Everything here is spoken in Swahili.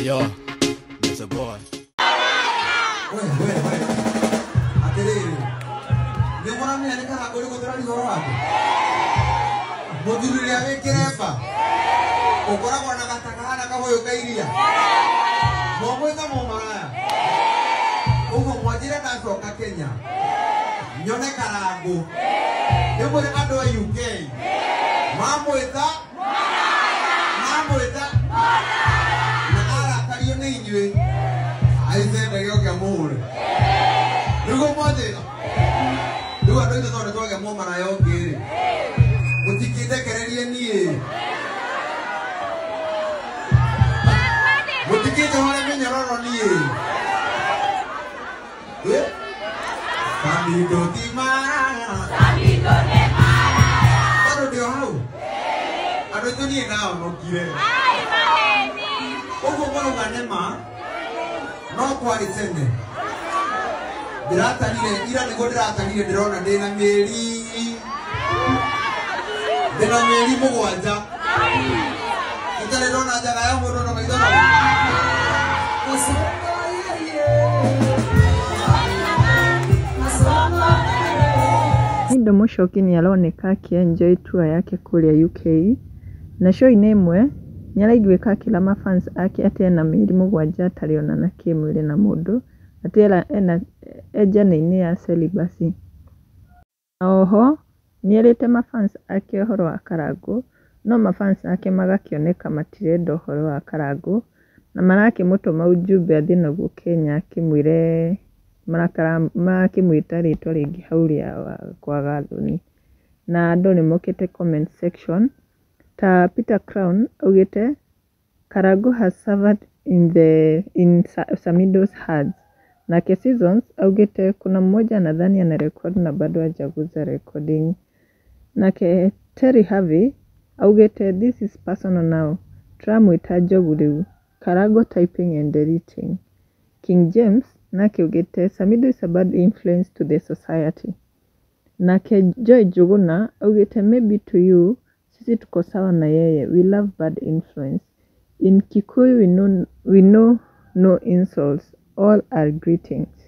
Yo, that's a boy. Wait. Aterere. Ni mwana mene kana kuri kutrani zorako. Modulu ya wekereba. Okora kona katakana kahoyo kairia. Momweka momaraya. Ugo mwajira na soka Kenya. Nyone karangu. Yebo ni ado wa UK. Mamweta. Na kariyo ni inywe. Aise ndege kwa mure. Rugo moje. Rugo ndo ndo ndo kwa mama na yogi. Mutikite kererie nie. Mutikite wale menyororo nie. Samido di mara. Bado ndio hao. Ado tu nie nao no kire. Ogo mwana ganema. No kwari tene. Diratanire ira nigo diratanire ndirona ndina meri. Ndina meri mugwanja. Itare ndona njaga ya mundu no maithona. Indo Mushoki ni aloneka akienjoy tour yake kule UK na show inemwe nyaraigwika kila mafans ake atena miri mugwanja atariona na kimwire na mundu atera ena ejane ya celibacy. Oho nierete mafans ake horo wa Karagu no mafans ake magakioneka matirendo horo wa Karagu na marake mutuma ujumbe athinagu Kenya kimwire marakara makimwita ritwa ringi hauria kwa gathuni na ando ni mokete comment section ta Peter Crown ugite Karagu has served in Samido's hearts na ke seasons ugite kuna mmoja nadhani ana record na bado hajaguza recording na ke Terry Harvey ugite this is personal now tramwita jobu Karagu typing and deleting. King James nake ugite Samido is a bad influence to the society. Nake Joy Juguna ugite maybe to you sisi tuko sawa na yeye, we love bad influence. In Kikuyu we know no insults, all are greetings.